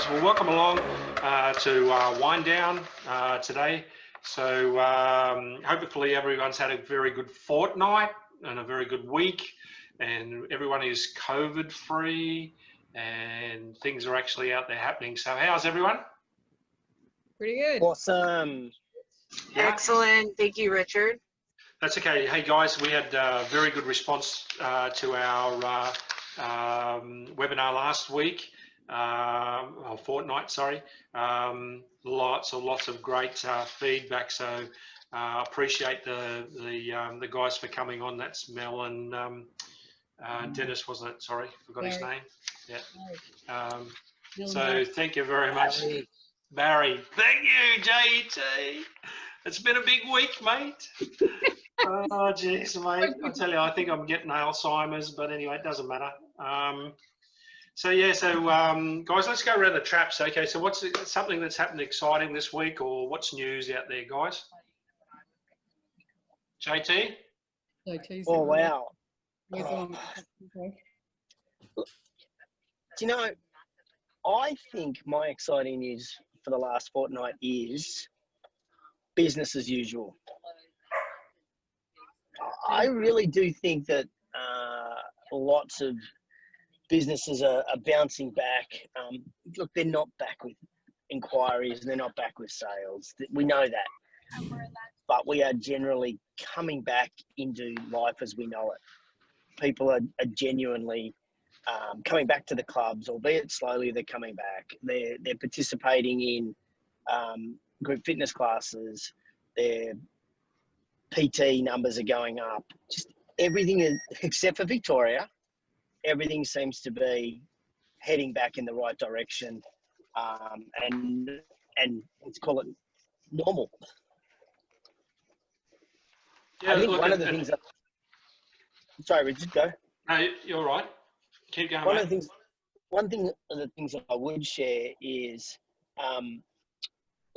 guys. Well, welcome along to Wind Down today. So hopefully everyone's had a very good fortnight and a very good week, and everyone is COVID free and things are actually out there happening. So how's everyone? Pretty good. Awesome. Yeah. Excellent. Thank you, Richard. That's okay. Hey guys, we had a very good response to our webinar last week, or fortnight, sorry. Lots of great feedback. So appreciate the guys for coming on. That's Mel and Dennis, wasn't it? Sorry, forgot his name. Yeah. So thank you very much, Barry. Thank you, JT. It's been a big week, mate. Oh, jeez, mate. I tell you, I think I'm getting Alzheimer's, but anyway, it doesn't matter. Guys, let's go around the traps. Okay, so what's something that's happened exciting this week, or what's news out there, guys? JT? Oh, wow. Okay. Do you know, I think my exciting news for the last fortnight is business as usual. I really do think that lots of businesses are bouncing back. Look, they're not back with inquiries, they're not back with sales. We know that. But we are generally coming back into life as we know it. People are genuinely coming back to the clubs, albeit slowly. They're coming back. They're participating in group fitness classes. Their PT numbers are going up. Just everything is, except for Victoria, everything seems to be heading back in the right direction, and let's call it normal. Yeah, I think one of the things that, sorry, Richard, go. No, you're right. Keep going. One of the things that I would share is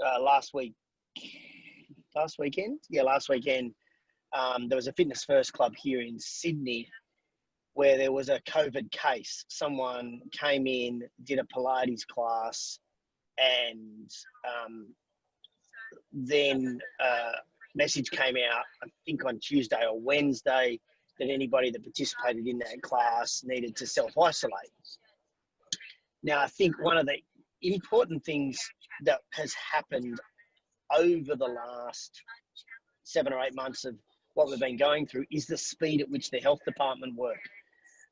last weekend, there was a Fitness First club here in Sydney where there was a COVID case. Someone came in, did a Pilates class, and then message came out, I think on Tuesday or Wednesday, that anybody that participated in that class needed to self-isolate. Now, I think one of the important things that has happened over the last 7 or 8 months of what we've been going through is the speed at which the health department work.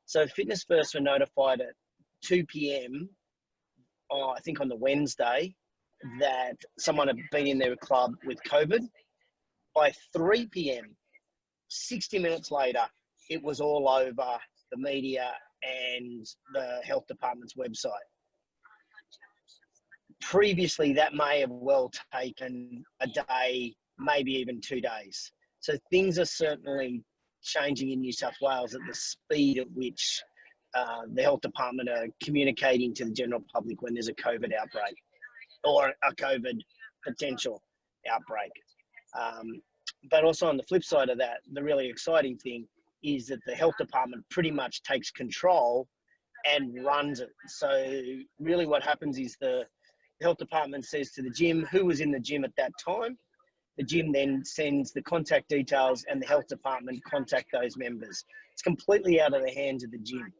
So Fitness First were notified at 2 p.m, I think on the Wednesday, that someone had been in their club with COVID. By 3 p.m, 60 minutes later, it was all over the media and the health department's website. Previously, that may have well taken a day, maybe even 2 days. So things are certainly changing in New South Wales at the speed at which the health department are communicating to the general public when there's a COVID outbreak or a COVID potential outbreak. But also on the flip side of that, the really exciting thing is that the health department pretty much takes control and runs it. So really what happens is the health department says to the gym who was in the gym at that time. The gym then sends the contact details and the health department contact those members. It's completely out of the hands of the gym.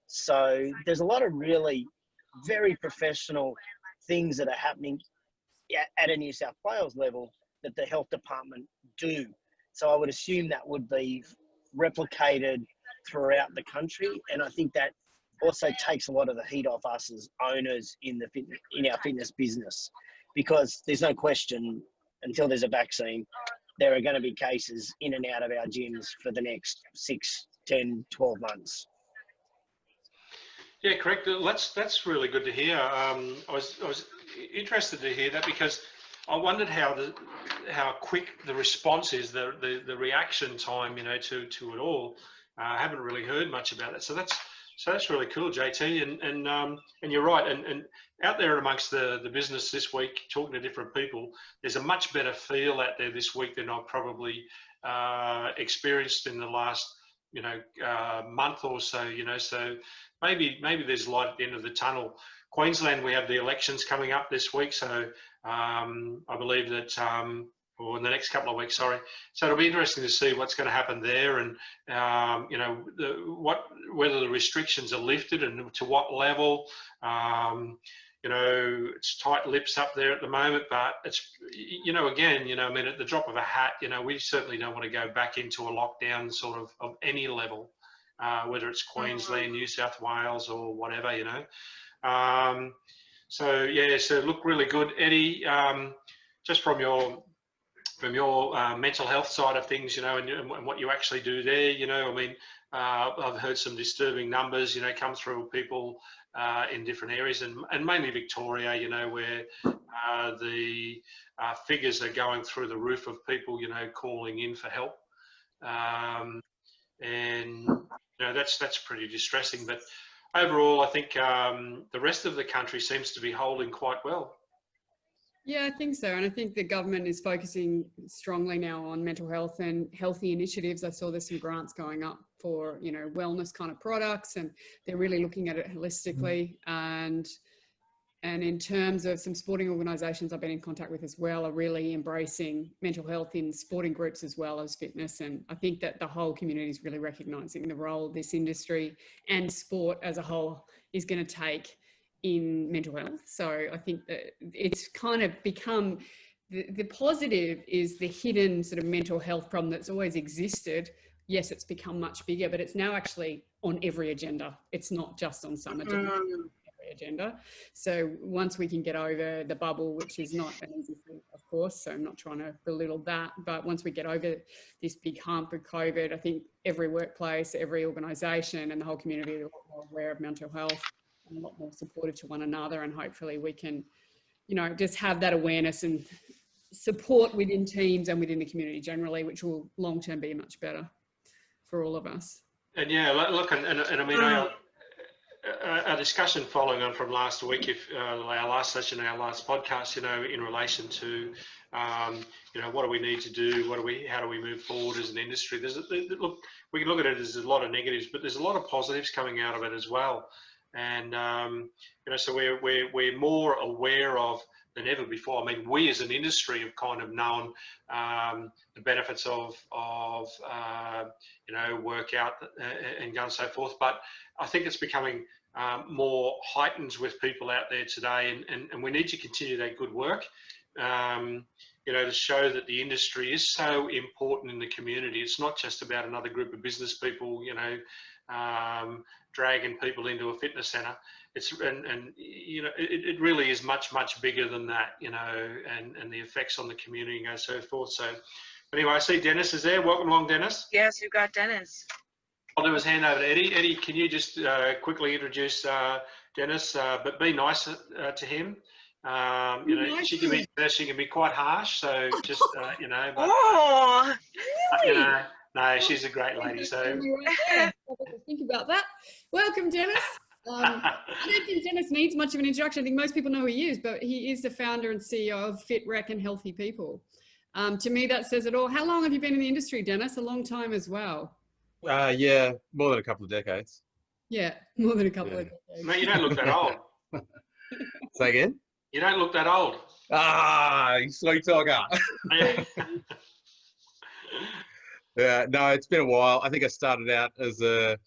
So there's a lot of really very professional things that are happening at a New South Wales level that the health department do. So I would assume that would be replicated throughout the country. And I think that also takes a lot of the heat off us as owners in our fitness business, because there's no question until there's a vaccine, there are going to be cases in and out of our gyms for the next 6, 10, 12 months. Yeah, correct. That's really good to hear. I was interested to hear that, because I wondered how quick the response is, the reaction time, to it all. I haven't really heard much about it, so that's really cool, JT. And you're right. And out there amongst the business this week, talking to different people, there's a much better feel out there this week than I've probably experienced in the last month or so. So maybe there's light at the end of the tunnel. Queensland, we have the elections coming up this week, so I believe that, or in the next couple of weeks, sorry. So it'll be interesting to see what's going to happen there, and you know, whether the restrictions are lifted and to what level. You know, it's tight lips up there at the moment, but it's, you know, again, you know, I mean, at the drop of a hat, you know, we certainly don't want to go back into a lockdown sort of any level, whether it's Queensland, New South Wales, or whatever, you know. So yeah, so look really good, Eddie. Just from your mental health side of things, you know, and what you actually do there, you know, I mean, I've heard some disturbing numbers, you know, come through people in different areas, and mainly Victoria, you know, where the figures are going through the roof of people, you know, calling in for help, and you know, that's pretty distressing. But overall, I think the rest of the country seems to be holding quite well. Yeah, I think so. And I think the government is focusing strongly now on mental health and healthy initiatives. I saw there's some grants going up for, you know, wellness kind of products, and they're really looking at it holistically. And in terms of some sporting organisations I've been in contact with as well are really embracing mental health in sporting groups as well as fitness. And I think that the whole community is really recognising the role this industry and sport as a whole is going to take in mental health. So I think that it's kind of become, the positive is the hidden sort of mental health problem that's always existed. Yes, it's become much bigger, but it's now actually on every agenda. It's not just on some agenda, every agenda. So once we can get over the bubble, which is not an easy thing, of course, so I'm not trying to belittle that, but once we get over this big hump of COVID, I think every workplace, every organisation and the whole community are a lot more aware of mental health and a lot more supportive to one another, and hopefully we can, you know, just have that awareness and support within teams and within the community generally, which will long term be much better for all of us. And yeah, look, and I mean, our discussion following on from last week, if our last session, our last podcast, you know, in relation to, you know, what do we need to do? How do we move forward as an industry? Look, we can look at it as a lot of negatives, but there's a lot of positives coming out of it as well. And you know, so we're more aware of than ever before. I mean, we as an industry have kind of known the benefits of you know, workout and go and so forth. But I think it's becoming more heightened with people out there today, and we need to continue that good work. You know, to show that the industry is so important in the community. It's not just about another group of business people, you know, dragging people into a fitness centre. It's and you know, it really is much bigger than that, you know, and the effects on the community and so forth. So anyway, I see Dennis is there. Welcome along, Dennis. Yes, you've got Dennis. I'll do his hand over to Eddie. Eddie, can you just quickly introduce Dennis, but be nice to him. You know, she can be quite harsh, so just you know. But, Oh, you know, no, she's a great lady. So think about that. Welcome, Dennis. I don't think Dennis needs much of an introduction. I think most people know who he is, but he is the founder and CEO of FitRec and Healthy People. To me, that says it all. How long have you been in the industry, Dennis? A long time as well. Yeah, more than a couple of decades. Yeah, more than a couple of decades. Mate, you don't look that old. Say again? You don't look that old. Ah, you sweet talker. Yeah, no, it's been a while. I think I started out as an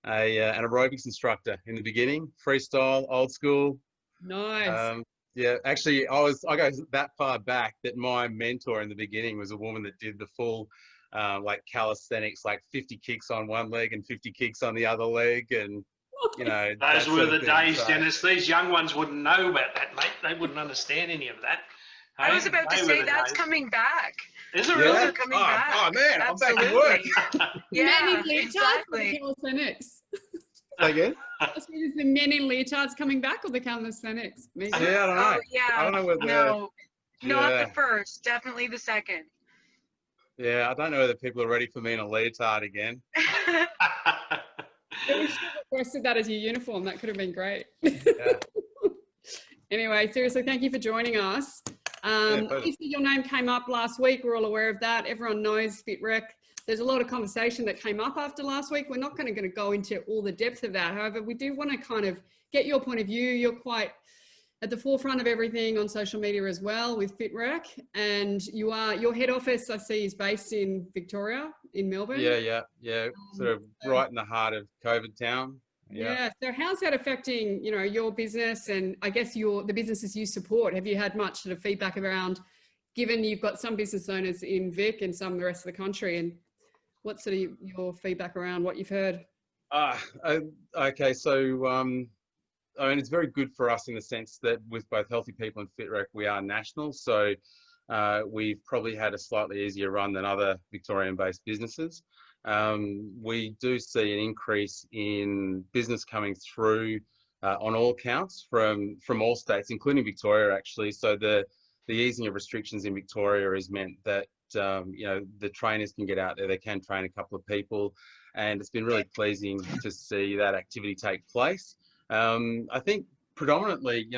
aerobics instructor in the beginning, freestyle, old school. Nice. Yeah, actually, I go that far back that my mentor in the beginning was a woman that did the full like calisthenics, like 50 kicks on one leg and 50 kicks on the other leg, and you know. Those were the days, Dennis. These young ones wouldn't know about that, mate. They wouldn't understand any of that. I was about to say that's coming back. Is it Yeah. really? Those are coming back. Oh man, I'm back to Absolutely. work. Yeah, Men in leotards exactly. or the calisthenics? Say again? Is the men in leotards coming back or the calisthenics? Maybe. Yeah, I don't know. Oh, yeah. I don't know whether. No, not Yeah. the first. Definitely the second. Yeah, I don't know whether people are ready for me in a leotard again. We should have requested that as your uniform. That could have been great. Yeah. Anyway, seriously, thank you for joining us. pleasure. Obviously, your name came up last week. We're all aware of that. Everyone knows FitRec. There's a lot of conversation that came up after last week. We're not going to go into all the depth of that. However, we do want to kind of get your point of view. You're quite at the forefront of everything on social media as well with FitRec, and your head office I see is based in Victoria, in Melbourne. Yeah. Sort of right in the heart of COVID town. Yeah. So how's that affecting, your business and I guess the businesses you support? Have you had much sort of feedback around, given you've got some business owners in Vic and some in the rest of the country, and what's sort of your feedback around what you've heard? Okay. So, I mean, it's very good for us in the sense that with both Healthy People and FitRec, we are national. So we've probably had a slightly easier run than other Victorian-based businesses. We do see an increase in business coming through on all counts from all states, including Victoria, actually. So the easing of restrictions in Victoria has meant that the trainers can get out there, they can train a couple of people, and it's been really pleasing to see that activity take place. I think predominantly,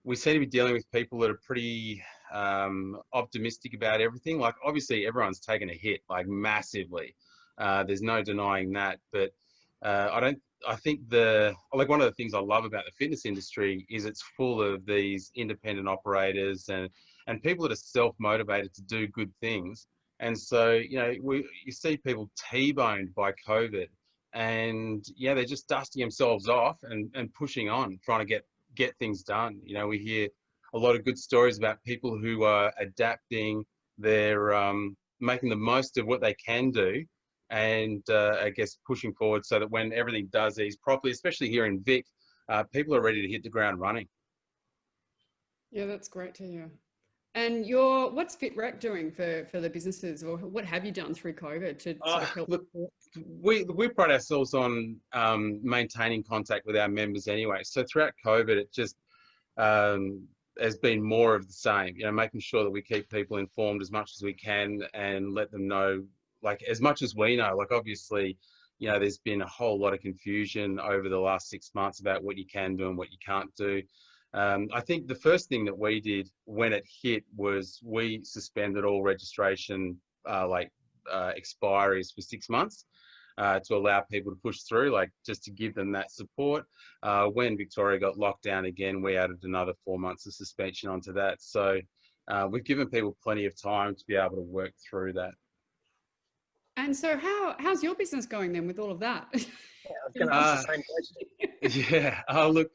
we seem to be dealing with people that are pretty optimistic about everything. Like, obviously everyone's taken a hit, like, massively. There's no denying that, but I think one of the things I love about the fitness industry is it's full of these independent operators and people that are self-motivated to do good things. And so, you see people T-boned by COVID, and they're just dusting themselves off and pushing on, trying to get things done. We hear a lot of good stories about people who are adapting, they're making the most of what they can do, and I guess pushing forward so that when everything does ease properly, especially here in Vic, people are ready to hit the ground running. Yeah, that's great to hear. And what's FitRec doing for the businesses, or what have you done through COVID to sort of help? Look, we pride ourselves on maintaining contact with our members anyway. So throughout COVID, it just has been more of the same, making sure that we keep people informed as much as we can and let them know, like, as much as we know. Like, obviously, there's been a whole lot of confusion over the last 6 months about what you can do and what you can't do. I think the first thing that we did when it hit was we suspended all registration expiries for 6 months to allow people to push through, like, just to give them that support. When Victoria got locked down again, we added another 4 months of suspension onto that. So we've given people plenty of time to be able to work through that. And so how's your business going then with all of that? Yeah, I was going to ask the same question. Look,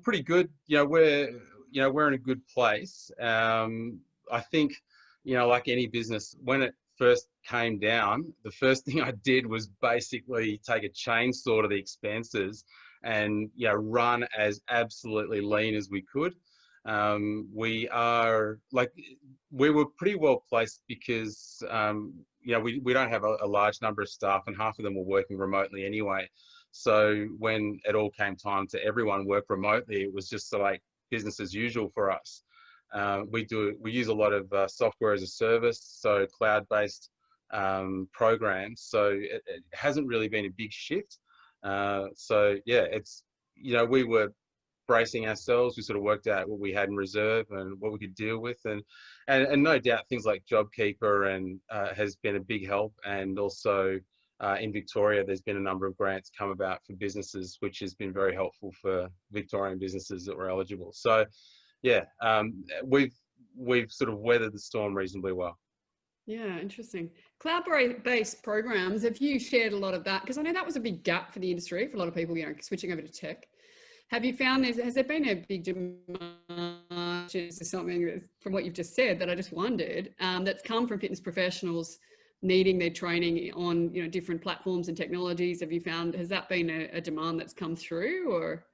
pretty good. We're in a good place. I think, like any business, when it first came down, the first thing I did was basically take a chainsaw to the expenses and run as absolutely lean as we could. We were pretty well placed because we don't have a large number of staff, and half of them were working remotely anyway. So when it all came time to everyone work remotely, it was just like business as usual for us. We use a lot of software as a service, so cloud-based programs. So it hasn't really been a big shift. We were bracing ourselves. We sort of worked out what we had in reserve and what we could deal with, and no doubt things like JobKeeper and has been a big help, and also in Victoria there's been a number of grants come about for businesses, which has been very helpful for Victorian businesses that were eligible. So we've sort of weathered the storm reasonably well. Yeah, interesting. Cloud-based programs, have you shared a lot of that? Because I know that was a big gap for the industry, for a lot of people, switching over to tech. Have you found has there been a big demand to something that, from what you've just said, that I just wondered, that's come from fitness professionals needing their training on different platforms and technologies? Have you found, has that been a demand that's come through, or?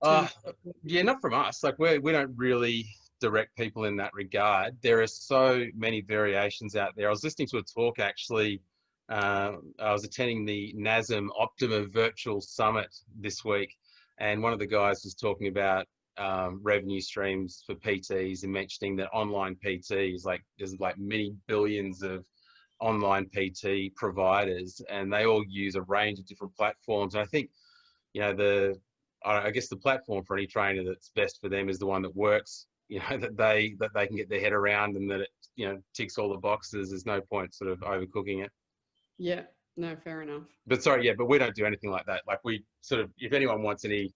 Not from us. Like, we don't really direct people in that regard. There are so many variations out there. I was listening to a talk actually. I was attending the NASM Optima Virtual Summit this week, and one of the guys was talking about revenue streams for PTs and mentioning that online PTs, there's many billions of online PT providers, and they all use a range of different platforms. And I think, I guess the platform for any trainer that's best for them is the one that works, that they can get their head around, and that it, ticks all the boxes. There's no point sort of overcooking it. Yeah. No, fair enough. But sorry, yeah, but we don't do anything like that. Like we sort of, if anyone wants any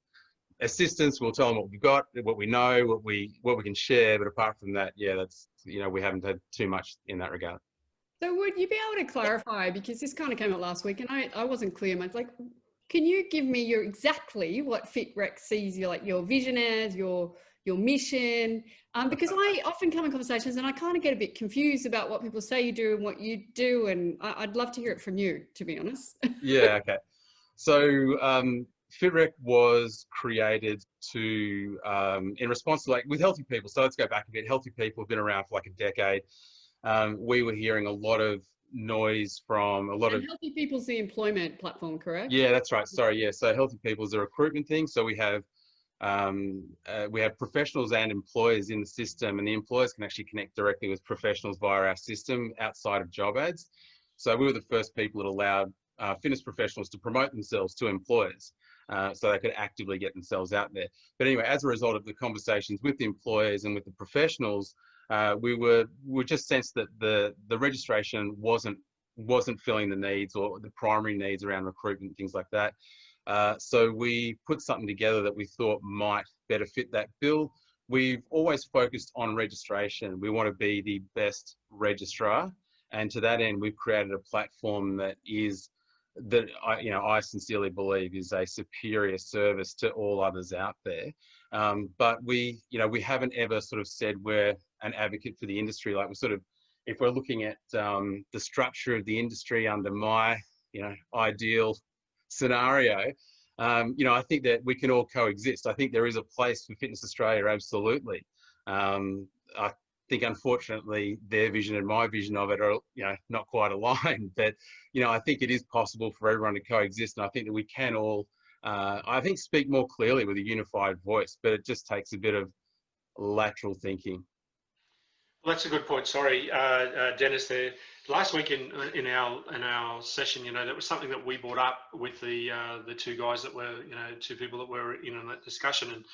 assistance, we'll tell them what we've got, what we know, what we can share. But apart from that, yeah, that's, you know, we haven't had too much in that regard. So would you be able to clarify, because this kind of came up last week and I wasn't clear. I was like, can you give me your exactly what FitRec sees your vision as, your mission? Because I often come in conversations and I kind of get a bit confused about what people say you do and what you do. And I'd love to hear it from you, to be honest. Yeah, okay. So FitRec was created to, in response to, like, with healthy people. So let's go back a bit. Healthy people have been around for like a decade. We were hearing a lot of noise from a lot of Healthy People's the employment platform, correct? Yeah, that's right. Sorry, yeah. So Healthy People is a recruitment thing. So we have professionals and employers in the system, and the employers can actually connect directly with professionals via our system outside of job ads. So we were the first people that allowed fitness professionals to promote themselves to employers, so they could actively get themselves out there. But anyway, as a result of the conversations with the employers and with the professionals, we just sensed that the registration wasn't filling the needs or the primary needs around recruitment, things like that. So we put something together that we thought might better fit that bill. We've always focused on registration. We want to be the best registrar, and to that end, we've created a platform that I sincerely believe is a superior service to all others out there. But we haven't ever sort of said we're an advocate for the industry. Like, if we're looking at the structure of the industry under my, ideal scenario, I think that we can all coexist. I think there is a place for Fitness Australia, absolutely. I think, unfortunately, their vision and my vision of it are, not quite aligned. But, I think it is possible for everyone to coexist. And I think that we can all, speak more clearly with a unified voice, but it just takes a bit of lateral thinking. Well, that's a good point. Sorry, Dennis. There last week in our session, that was something that we brought up with the two guys that were, two people that were in that discussion,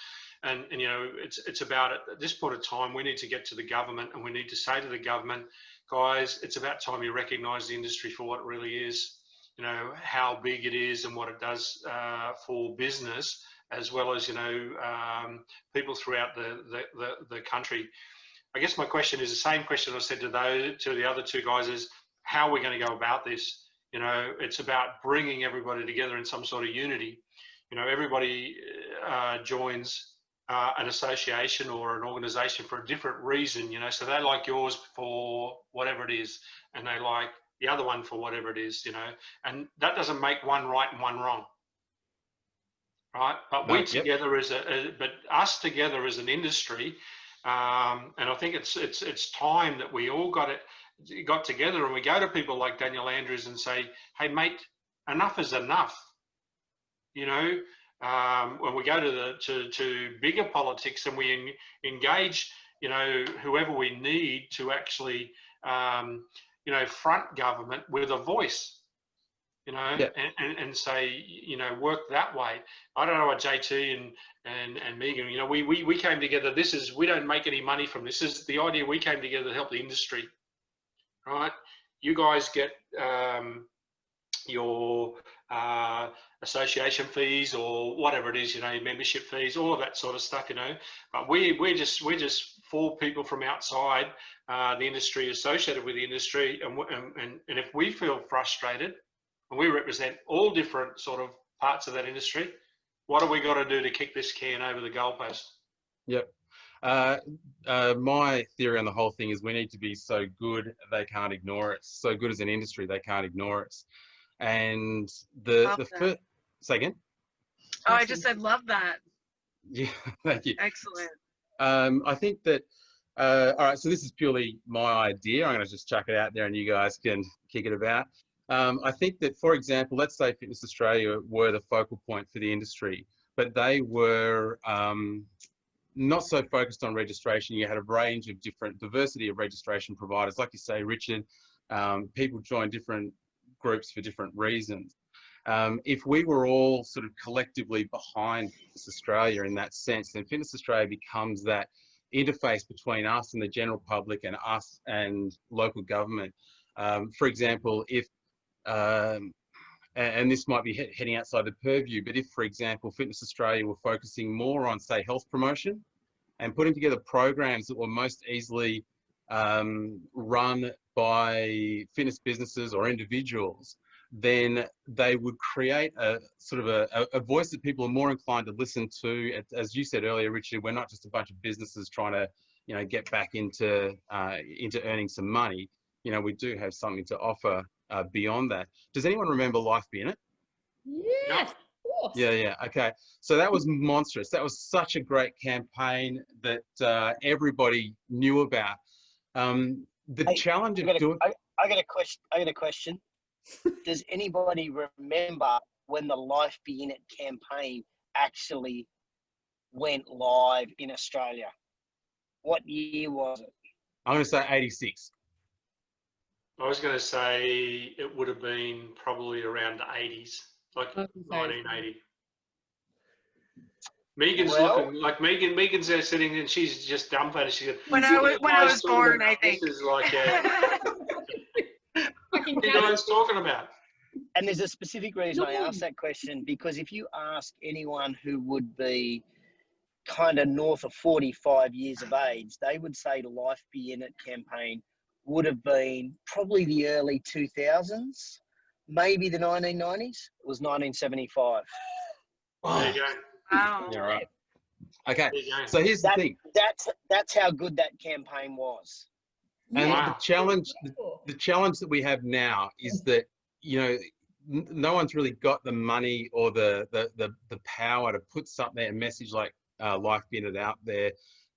and it's about at this point of time we need to get to the government and we need to say to the government, guys, it's about time you recognise the industry for what it really is. How big it is and what it does for business, as well as people throughout the country. I guess my question is the same question I said to the other two guys: is how are we going to go about this? It's about bringing everybody together in some sort of unity. Everybody joins an association or an organisation for a different reason. So they like yours for whatever it is, and they like the other one for whatever it is. And that doesn't make one right and one wrong, right? But we together but us together as an industry. And I think it's time that we all got together and we go to people like Daniel Andrews and say, hey mate, enough is enough. When we go to bigger politics and we engage, whoever we need to actually, front government with a voice. And say, work that way. I don't know what JT and Megan, we came together. We don't make any money from this. This is the idea. We came together to help the industry, right? You guys get your association fees or whatever it is, your membership fees, all of that sort of stuff, But we're just four people from outside the industry, associated with the industry, and if we feel frustrated, and we represent all different sort of parts of that industry, what have we got to do to kick this can over the goalpost? Yep. My theory on the whole thing is we need to be so good they can't ignore us. So good as an industry, they can't ignore us. And the first, say again? Oh, I just said love that. Yeah, thank you. Excellent. I think that, all right, so this is purely my idea. I'm going to just chuck it out there and you guys can kick it about. I think that, for example, let's say Fitness Australia were the focal point for the industry, but they were not so focused on registration. You had a range of diversity of registration providers. Like you say, Richard, people join different groups for different reasons. If we were all sort of collectively behind Fitness Australia in that sense, then Fitness Australia becomes that interface between us and the general public and us and local government. For example, if and this might be heading outside the purview, but if, for example, Fitness Australia were focusing more on, say, health promotion and putting together programs that were most easily run by fitness businesses or individuals, then they would create a sort of a voice that people are more inclined to listen to. As you said earlier, Richard, we're not just a bunch of businesses trying to, get back into earning some money. We do have something to offer beyond that. Does anyone remember Life Be In It? Yes, of course. Yeah. Okay. So that was monstrous. That was such a great campaign that everybody knew about. The challenge of doing. I got a question. Does anybody remember when the Life Be In It campaign actually went live in Australia? What year was it? I'm going to say 86. I was going to say it would have been probably around the 80s, like 1980. Megan's looking like Megan's there sitting and she's just dumbfounded. She goes, when I was born, I think. This is like, what are you guys talking about? And there's a specific reason I asked that question, because if you ask anyone who would be kind of north of 45 years of age, they would say the Life Be In It campaign would have been probably the early 2000s, maybe the 1990s. It was 1975. There you go. Wow. Yeah, right. Okay. There you go. So here's the thing. That's how good that campaign was. And Wow. the challenge that we have now is that, no one's really got the money or the power to put something, a message like Life Be In It out there.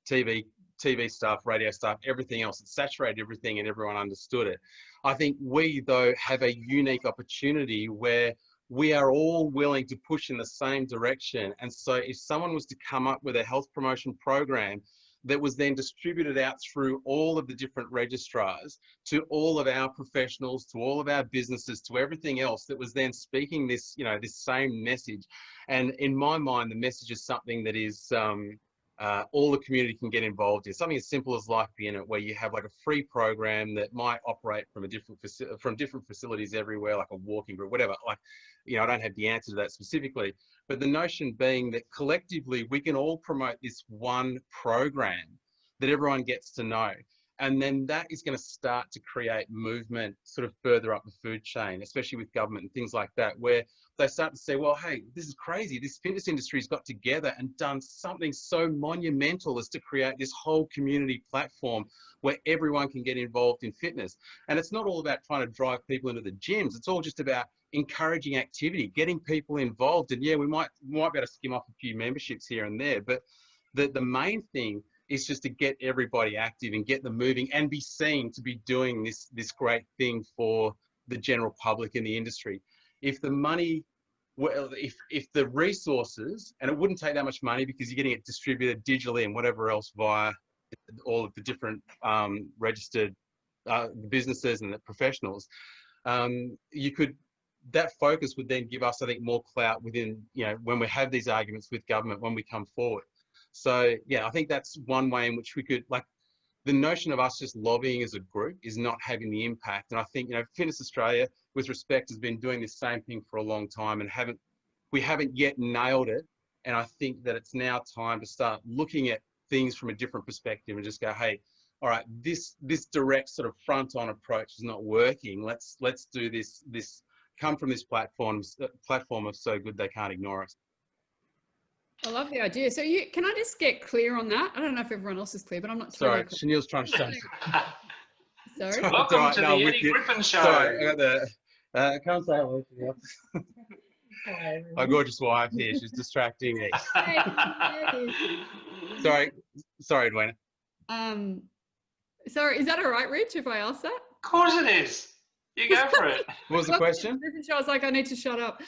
TV stuff, radio stuff, everything else. It saturated everything and everyone understood it. I think we, though, have a unique opportunity where we are all willing to push in the same direction. And so if someone was to come up with a health promotion program that was then distributed out through all of the different registrars, to all of our professionals, to all of our businesses, to everything else that was then speaking this, this same message. And in my mind, the message is something that is all the community can get involved in. Something as simple as Life Be In It, where you have like a free program that might operate from different facilities everywhere, like a walking group, whatever. Like, I don't have the answer to that specifically, but the notion being that collectively we can all promote this one program that everyone gets to know. And then that is going to start to create movement sort of further up the food chain, especially with government and things like that, where they start to say, well, hey, this is crazy. This fitness industry has got together and done something so monumental as to create this whole community platform where everyone can get involved in fitness. And it's not all about trying to drive people into the gyms. It's all just about encouraging activity, getting people involved. And yeah, we might be able to skim off a few memberships here and there, but the main thing is just to get everybody active and get them moving and be seen to be doing this great thing for the general public in the industry. If the money, well, if the resources, and it wouldn't take that much money because you're getting it distributed digitally and whatever else via all of the different registered businesses and the professionals, that focus would then give us, I think, more clout within, when we have these arguments with government, when we come forward. So yeah, I think that's one way in which we could, like, the notion of us just lobbying as a group is not having the impact. And I think, Fitness Australia, with respect, has been doing the same thing for a long time and we haven't yet nailed it. And I think that it's now time to start looking at things from a different perspective and just go, hey, all right, this direct sort of front-on approach is not working. Let's do this come from this platform of so good they can't ignore us. I love the idea. So can I just get clear on that? I don't know if everyone else is clear, but I'm not Sorry, clear. Chanel's trying to shut Sorry. Welcome to the Eddie Griffin Show. Sorry, I got the, can't say hello to you. My gorgeous wife here, she's distracting me. Sorry, Edwina. Sorry, is that all right, Rich, if I ask that? Of course it is. You go for it. What was the question? I was like, I need to shut up.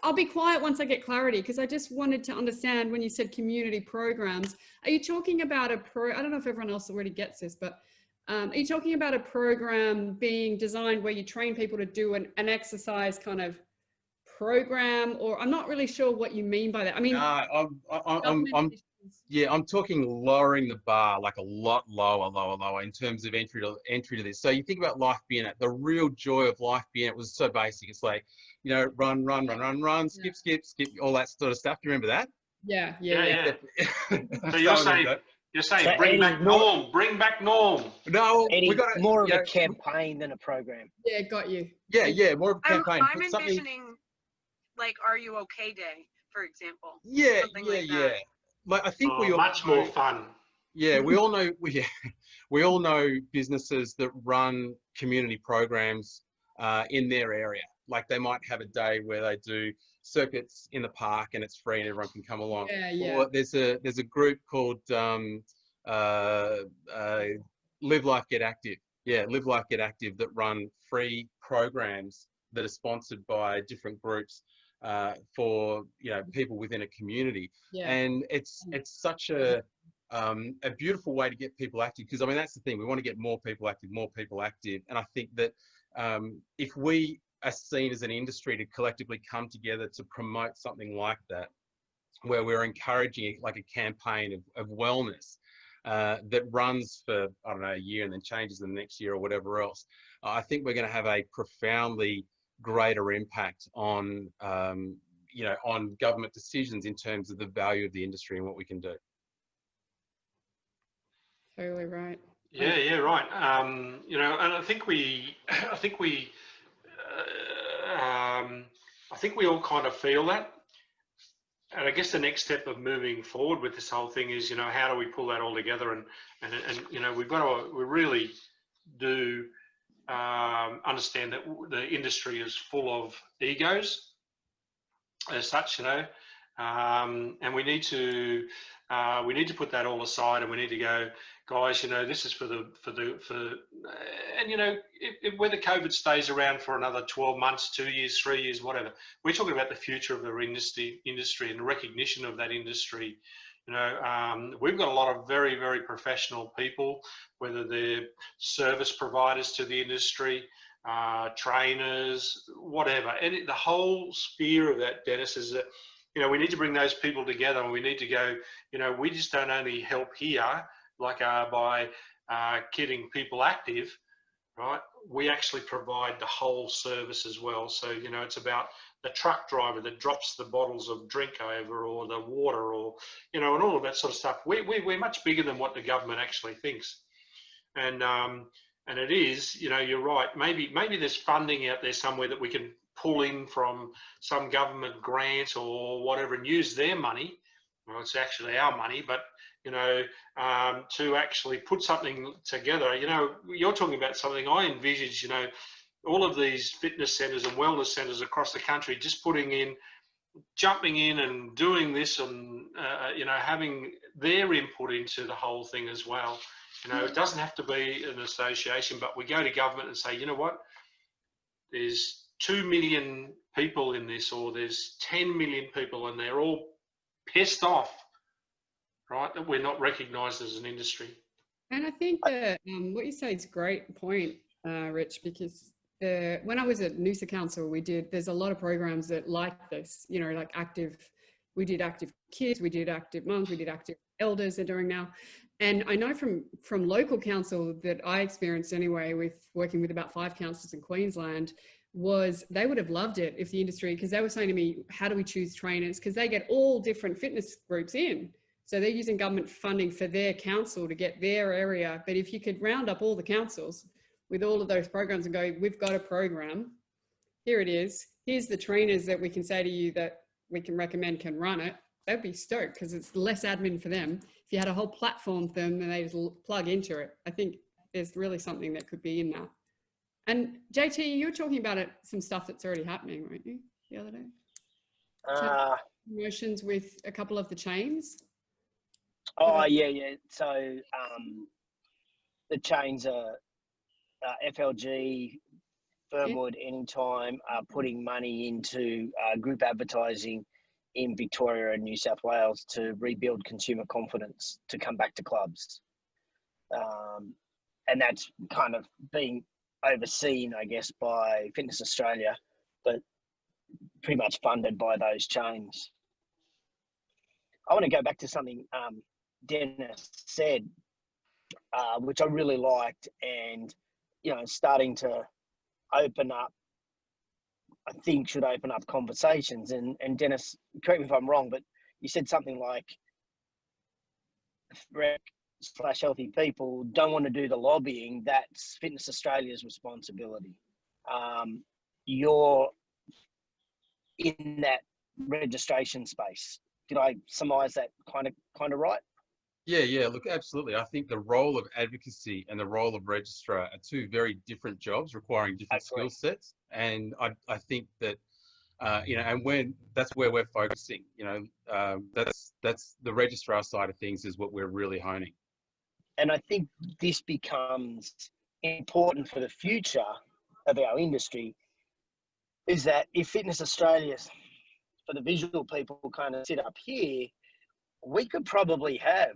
I'll be quiet once I get clarity, because I just wanted to understand when you said community programs, are you talking about I don't know if everyone else already gets this, but are you talking about a program being designed where you train people to do an exercise kind of program, or I'm not really sure what you mean by that. I mean, Yeah, I'm talking lowering the bar like a lot lower in terms of entry to this. So you think about Life Be In It. The real joy of Life Be In It was so basic. It's like, you know, run, skip, all that sort of stuff. Do you remember that? Yeah, Yeah, yeah. yeah. So you're Some of them saying don't. So bring back Eddie, more, Norm, bring back Norm. No, we Eddie, got to, more of you a know, campaign than a program. Yeah, got you. yeah, more of a campaign. I'm Put something. envisioning like Are You Okay Day, for example. Yeah, Something like that. Like I think we Oh, all much know, more fun. yeah, we all know we all know businesses that run community programs in their area. Like they might have a day where they do circuits in the park and it's free and everyone can come along. Yeah, yeah. Or there's a group called Live Life Get Active. Yeah, Live Life Get Active that run free programs that are sponsored by different groups for people within a community. Yeah. And it's such a beautiful way to get people active, because I mean that's the thing, we want to get more people active, and I think that if we are seen as an industry to collectively come together to promote something like that, where we're encouraging like a campaign of wellness that runs for, I don't know, a year and then changes the next year or whatever else, I think we're going to have a profoundly greater impact on on government decisions in terms of the value of the industry and what we can do. Totally right. Yeah, right. And I think we all kind of feel that. And I guess the next step of moving forward with this whole thing is, how do we pull that all together? And we really do understand that the industry is full of egos as such, and we need to put that all aside, and we need to go, guys, this is whether COVID stays around for another 12 months, 2 years, 3 years, whatever, we're talking about the future of the industry and recognition of that industry. We've got a lot of very, very professional people, whether they're service providers to the industry, trainers, whatever. And the whole sphere of that, Dennis, is that, we need to bring those people together, and we need to go, we just don't only help here, like by getting people active, right? We actually provide the whole service as well. So, it's about the truck driver that drops the bottles of drink over, or the water, or, and all of that sort of stuff. We're much bigger than what the government actually thinks. And it is, you're right. Maybe there's funding out there somewhere that we can pull in from some government grant or whatever and use their money. Well, it's actually our money, but, to actually put something together. You're talking about something I envisage, all of these fitness centres and wellness centres across the country, just jumping in and doing this, and, having their input into the whole thing as well. It doesn't have to be an association, but we go to government and say, you know what, there's 2 million people in this, or there's 10 million people, and they're all pissed off, right, that we're not recognised as an industry. And I think that what you say is a great point, Rich, because when I was at Noosa Council, there's a lot of programs that like this, like we did active kids, we did active mums, we did active elders they're doing now. And I know from local council that I experienced anyway, with working with about 5 councils in Queensland, was they would have loved it if the industry, because they were saying to me, how do we choose trainers? Because they get all different fitness groups in. So they're using government funding for their council to get their area. But if you could round up all the councils with all of those programs and go, we've got a program, here it is, here's the trainers that we can say to you that we can recommend can run it, they'd be stoked, because it's less admin for them. If you had a whole platform for them and they just plug into it, I think there's really something that could be in that. And JT, you were talking about some stuff that's already happening, weren't you, the other day? Promotions with a couple of the chains. Oh, yeah. So the chains are FLG, Fernwood, Anytime are putting money into group advertising in Victoria and New South Wales to rebuild consumer confidence to come back to clubs. And that's kind of being overseen, I guess, by Fitness Australia, but pretty much funded by those chains. I want to go back to something Dennis said, which I really liked, and starting to open up. I think should open up conversations. And Dennis, correct me if I'm wrong, but you said something like, /healthy people don't want to do the lobbying. That's Fitness Australia's responsibility. You're in that registration space. Did I surmise that kind of right? Yeah, look, absolutely. I think the role of advocacy and the role of registrar are two very different jobs requiring different skill sets. And I think that, and that's where we're focusing, that's the registrar side of things is what we're really honing. And I think this becomes important for the future of our industry, is that if Fitness Australia, for the visual people kind of sit up here, we could probably have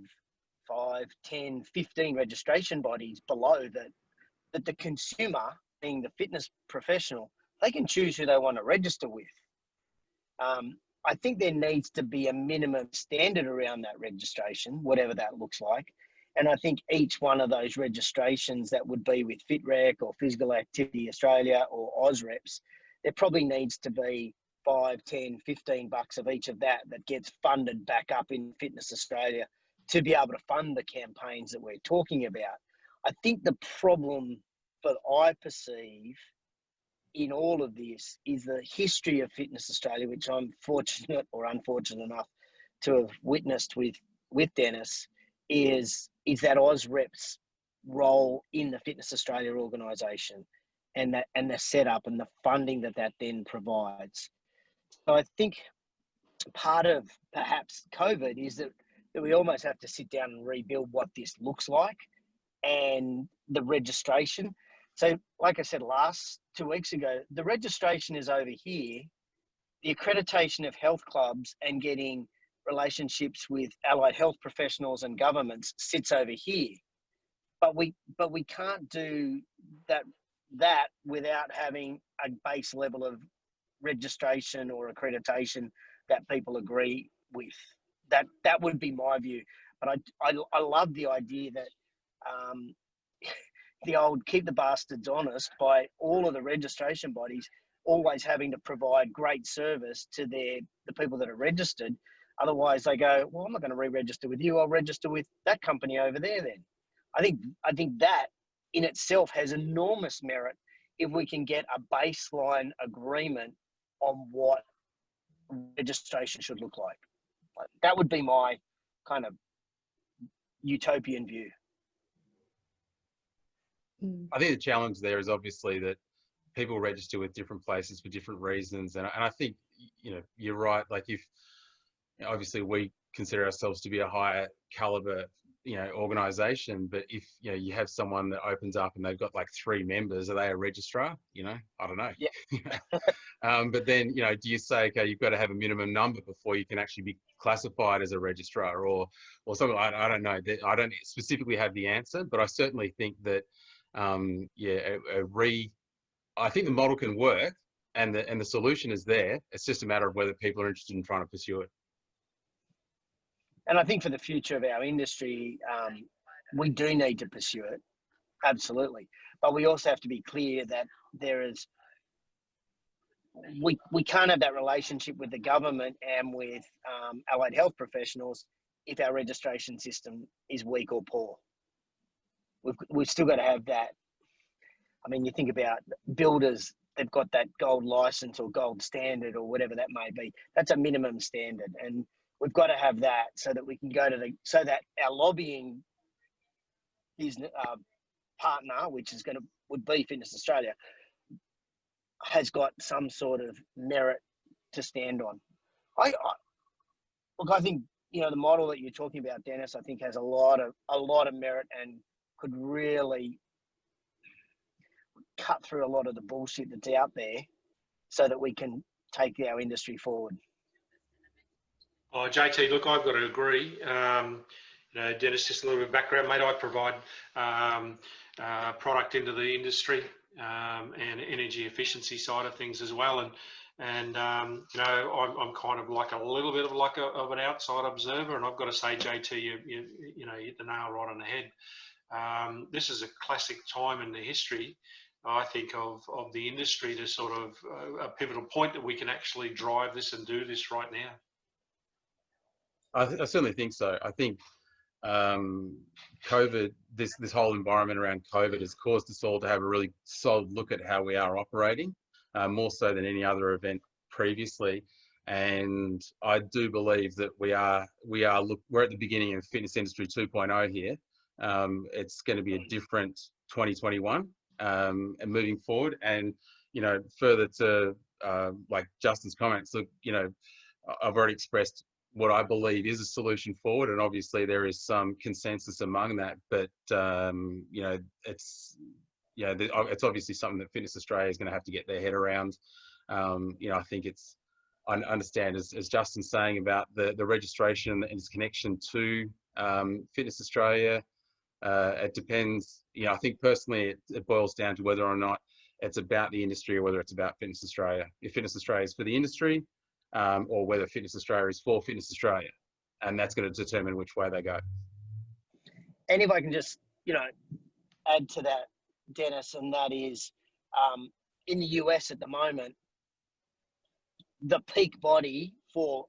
5, 10, 15 registration bodies below that the consumer, being the fitness professional, they can choose who they want to register with. I think there needs to be a minimum standard around that registration, whatever that looks like. And I think each one of those registrations that would be with FitRec or Physical Activity Australia or AusReps, there probably needs to be 5, 10, 15 bucks of each of that gets funded back up in Fitness Australia to be able to fund the campaigns that we're talking about. I think the problem that I perceive in all of this is the history of Fitness Australia, which I'm fortunate or unfortunate enough to have witnessed with Dennis, is that AusReps role in the Fitness Australia organisation and the setup and the funding that then provides. So I think part of perhaps COVID is that we almost have to sit down and rebuild what this looks like and the registration. So like I said 2 weeks ago, the registration is over here. The accreditation of health clubs and getting relationships with allied health professionals and governments sits over here. But we can't do that without having a base level of registration or accreditation that people agree with. That would be my view. But I love the idea that the old keep the bastards honest by all of the registration bodies always having to provide great service to the people that are registered. Otherwise they go, well, I'm not going to re-register with you. I'll register with that company over there then. I think that in itself has enormous merit if we can get a baseline agreement on what registration should look like. That would be my kind of utopian view. I think the challenge there is obviously that people register with different places for different reasons. And I think, you're right. Like obviously we consider ourselves to be a higher caliber, organization, but if, you have someone that opens up and they've got like 3 members, are they a registrar? I don't know. Yeah. But then, do you say, okay, you've got to have a minimum number before you can actually be classified as a registrar or something? I don't know. I don't specifically have the answer, but I certainly think that, I think the model can work and the solution is there. It's just a matter of whether people are interested in trying to pursue it. And I think for the future of our industry, we do need to pursue it, absolutely. But we also have to be clear that we can't have that relationship with the government and with allied health professionals if our registration system is weak or poor. We've still got to have that. I mean, you think about builders, they've got that gold license or gold standard or whatever that may be. That's a minimum standard. And we've got to have that so that we can go so that our lobbying business partner, which would be Fitness Australia, has got some sort of merit to stand on. I think, the model that you're talking about, Dennis, I think has a lot of merit and could really cut through a lot of the bullshit that's out there so that we can take our industry forward. Oh, JT, look, I've got to agree. Dennis, just a little bit of background, mate. I provide product into the industry and energy efficiency side of things as well. And you know, I'm kind of like a little bit of like of an outside observer, and I've got to say, JT, you know, you hit the nail right on the head. This is a classic time in the history, I think, of the industry to sort of a pivotal point that we can actually drive this and do this right now. I certainly think so. I think COVID, this whole environment around COVID has caused us all to have a really solid look at how we are operating, more so than any other event previously. And I do believe that we're at the beginning of fitness industry 2.0 here. It's going to be a different 2021 and moving forward. And, you know, further to like Justin's comments, look, you know, I've already expressed what I believe is a solution forward, and obviously there is some consensus among that. But you know, it's obviously something that Fitness Australia is going to have to get their head around. You know, I think I understand, as Justin's saying about the registration and its connection to Fitness Australia. It depends. You know, I think personally it boils down to whether or not it's about the industry or whether it's about Fitness Australia. If Fitness Australia is for the industry, or whether Fitness Australia is for Fitness Australia, and that's going to determine which way they go. And if I can just, you know, add to that, Dennis, and that is, in the US at the moment, the peak body for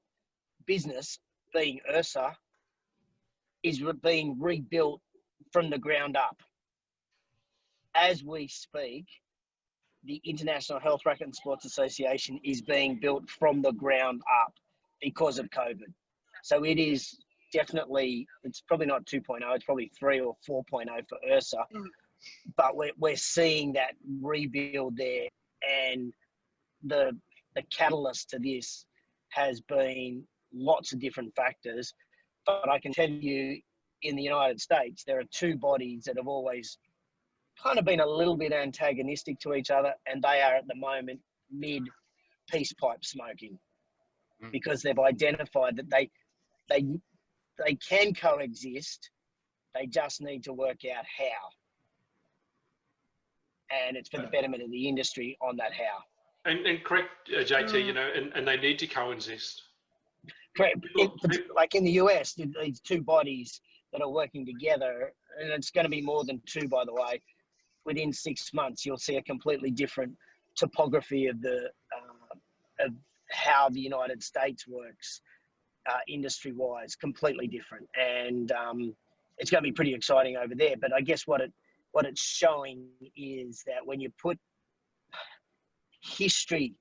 business, being IHRSA, is being rebuilt from the ground up. As we speak, the International Health Racquet and Sports Association is being built from the ground up because of COVID. So it is definitely, it's probably not 2.0, it's probably 3 or 4.0 for IHRSA. But we're seeing that rebuild there, and the catalyst to this has been lots of different factors. But I can tell you, in the United States, there are two bodies that have always kind of been a little bit antagonistic to each other, and they are at the moment mid peace pipe smoking, because they've identified that they can coexist. They just need to work out how, and it's for the betterment of the industry on that how. And correct, JT, you know, and they need to coexist. Correct. Like in the US, these two bodies that are working together, and it's going to be more than two, by the way. Within 6 months, you'll see a completely different topography of of how the United States works, industry-wise, completely different, and it's going to be pretty exciting over there. But I guess what it's showing is that when you put history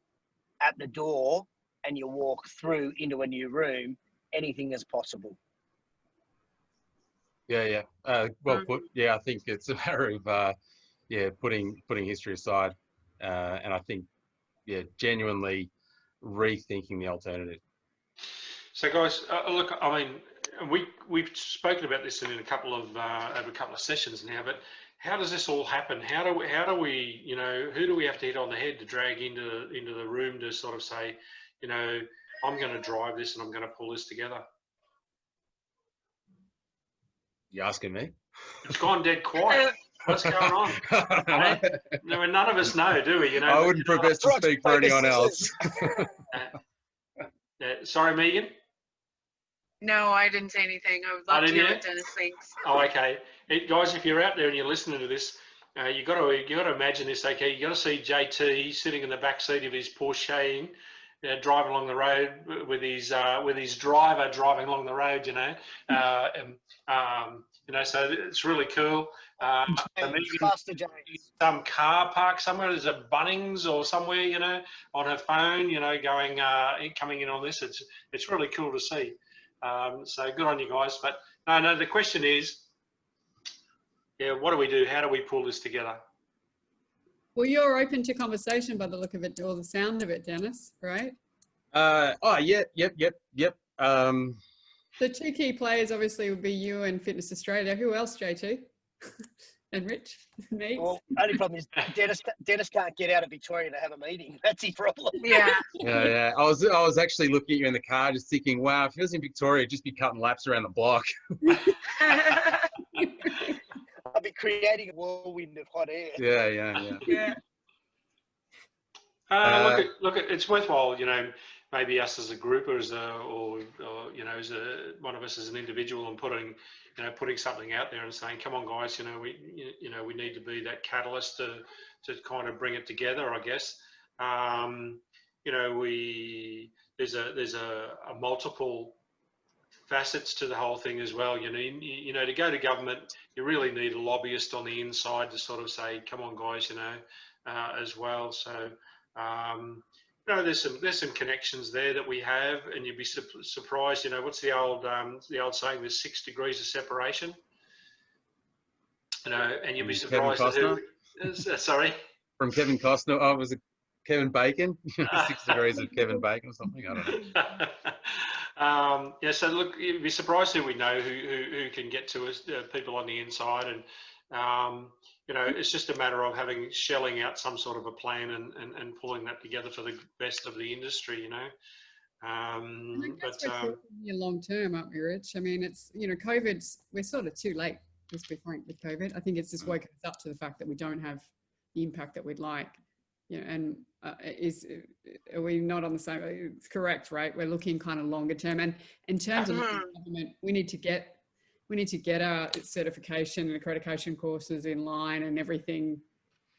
at the door and you walk through into a new room, anything is possible. Yeah. Well put. Yeah, I think it's a matter of putting history aside, and I think genuinely rethinking the alternative. So guys, look, I mean, we've spoken about this in a couple of over a couple of sessions now, but how does this all happen? How do we, you know, who do we have to hit on the head to drag into the room to sort of say, you know, I'm going to drive this and I'm going to pull this together? You asking me? It's gone dead quiet. What's going on? None of us know, do we? You know, I wouldn't profess to speak for anyone else. Sorry, Megan. No, I didn't say anything. I would love to hear what Dennis thinks. Oh, okay. Hey, guys, if you're out there and you're listening to this, you got to imagine this. Okay, you got to see JT sitting in the back seat of his Porsche, driving along the road with his driver driving along the road. You know, you know, so it's really cool. Some car park somewhere. There's a Bunnings or somewhere, you know, on her phone, you know, going coming in on this. It's really cool to see. So good on you guys. But no, the question is, what do we do? How do we pull this together? Well, you're open to conversation by the look of it or the sound of it, Dennis, right? Yep. The two key players obviously would be you and Fitness Australia. Who else, JT? And Rich? Me? Well, only problem is Dennis can't get out of Victoria to have a meeting. That's his problem. Yeah. Yeah. I was actually looking at you in the car, just thinking, wow, if he was in Victoria, just be cutting laps around the block. I'll be creating a whirlwind of hot air. Yeah. Look, it's worthwhile, maybe us as a group or one of us as an individual, and putting something out there and saying, come on guys, we need to be that catalyst to kind of bring it together, I guess. There's a multiple facets to the whole thing as well. To go to government, you really need a lobbyist on the inside to sort of say, come on guys, as well. So, there's some connections there that we have, and you'd be surprised. What's the old saying? There's 6 degrees of separation. And you'd be surprised at who. Sorry. From Kevin Costner. Oh, was it Kevin Bacon? 6 degrees of Kevin Bacon or something. I don't know. So look, you'd be surprised who we know who can get to us, people on the inside, and it's just a matter of shelling out some sort of a plan and pulling that together for the best of the industry. I think that's long term, aren't we, Rich? I mean, it's we're sort of too late. Let's be frank with COVID. I think it's just woken us up to the fact that we don't have the impact that we'd like. And are we not on the same? It's correct, right? We're looking kind of longer term, and in terms of government, we need to get our certification and accreditation courses in line and everything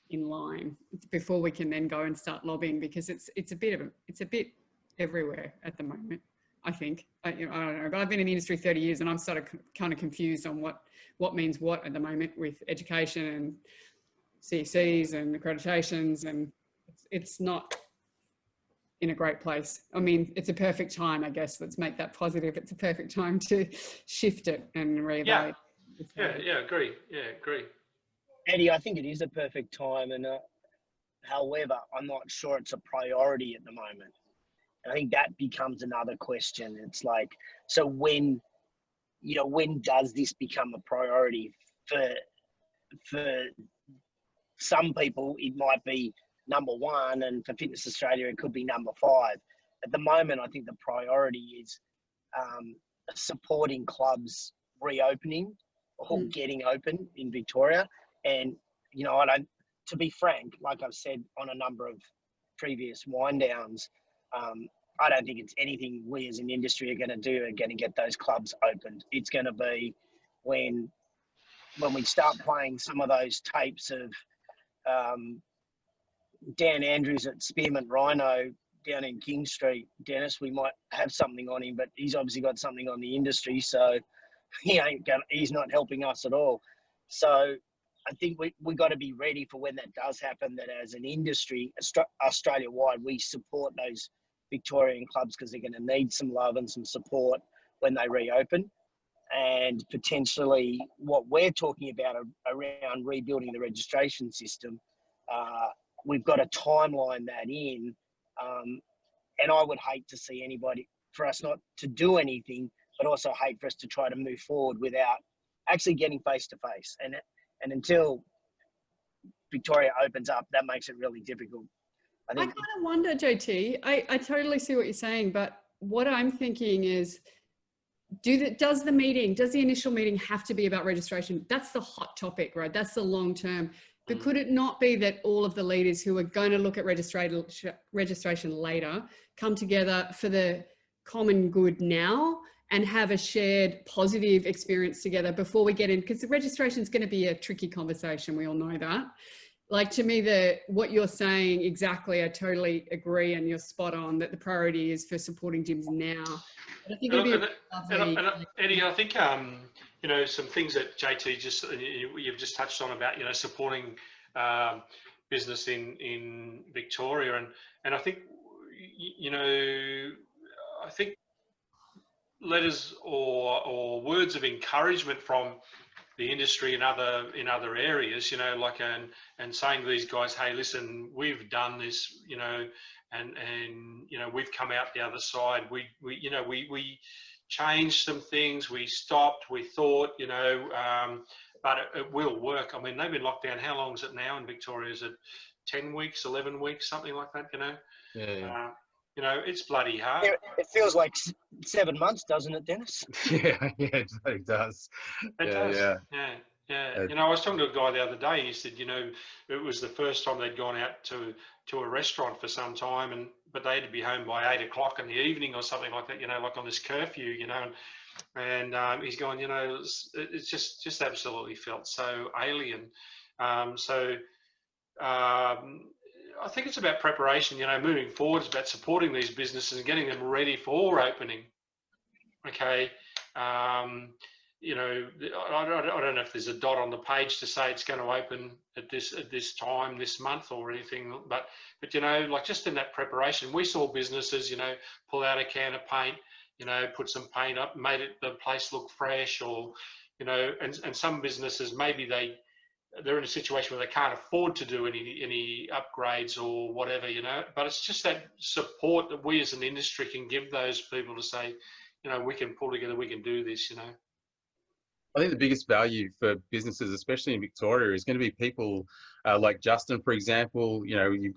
in line before we can then go and start lobbying, because it's a bit everywhere at the moment. I think I don't know, but I've been in the industry 30 years, and I'm sort of kind of confused on what means what at the moment with education and CCs and accreditations, and it's not in a great place. I mean, it's a perfect time, I guess. Let's make that positive. It's a perfect time to shift it and reevaluate. Agree. Eddie, I think it is a perfect time, and however, I'm not sure it's a priority at the moment. And I think that becomes another question. It's like, so when does this become a priority? For some people, it might be number 1, and for Fitness Australia, it could be number 5. At the moment, I think the priority is supporting clubs reopening or getting open in Victoria. And, to be frank, like I've said on a number of previous wind downs, I don't think it's anything we as an industry are going to get those clubs opened. It's going to be when we start playing some of those tapes of Dan Andrews at Spearmint Rhino down in King Street. Dennis, we might have something on him, but he's obviously got something on the industry, so he's not helping us at all. So I think we got to be ready for when that does happen, that as an industry, Australia-wide, we support those Victorian clubs, because they're going to need some love and some support when they reopen. And potentially what we're talking about around rebuilding the registration system, we've got to timeline that in. And I would hate to see for us not to do anything, but also hate for us to try to move forward without actually getting face-to-face. And until Victoria opens up, that makes it really difficult. I kind of wonder, JT, I totally see what you're saying, but what I'm thinking is, does the initial meeting have to be about registration? That's the hot topic, right? That's the long term. But could it not be that all of the leaders who are going to look at registration later come together for the common good now and have a shared positive experience together before we get in? Because the registration is going to be a tricky conversation. We all know that. Like, to me, what you're saying exactly, I totally agree, and you're spot on that the priority is for supporting gyms now. But I think Eddie, I think some things that JT you've just touched on about supporting business in Victoria, and I think letters or words of encouragement from the industry in other areas, and saying to these guys, hey, listen, we've done this, and we've come out the other side. We changed some things. We stopped. We thought, but it will work. I mean, they've been locked down. How long is it now in Victoria? Is it 10 weeks, 11 weeks, something like that? Yeah. It's bloody hard. It feels like 7 months, doesn't it, Dennis? Yeah, it does. It does. Yeah. Yeah, Uh, I was talking to a guy the other day. He said, it was the first time they'd gone out to a restaurant for some time, but they had to be home by 8 o'clock in the evening or something like that. Like on this curfew. And he's going, it's just absolutely felt so alien. So I think it's about preparation. Moving forward, it's about supporting these businesses and getting them ready for opening. Okay. I don't know if there's a dot on the page to say it's going to open at this time, this month or anything, but like just in that preparation, we saw businesses, pull out a can of paint, put some paint up, made the place look fresh, or, and some businesses, maybe they're in a situation where they can't afford to do any upgrades or whatever, but it's just that support that we as an industry can give those people to say, we can pull together, we can do this, I think the biggest value for businesses, especially in Victoria, is going to be people like Justin, for example. You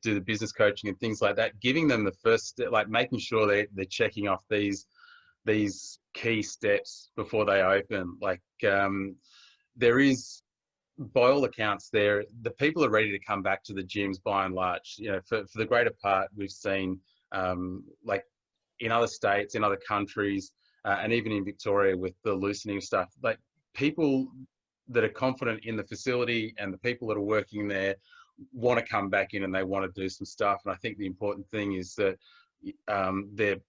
do the business coaching and things like that, giving them the first step, like making sure they're checking off these key steps before they open. Like there is, by all accounts, the people are ready to come back to the gyms by and large. For the greater part, we've seen like in other states, in other countries, and even in Victoria with the loosening of stuff, like people that are confident in the facility and the people that are working there want to come back in and they want to do some stuff. And I think the important thing is that the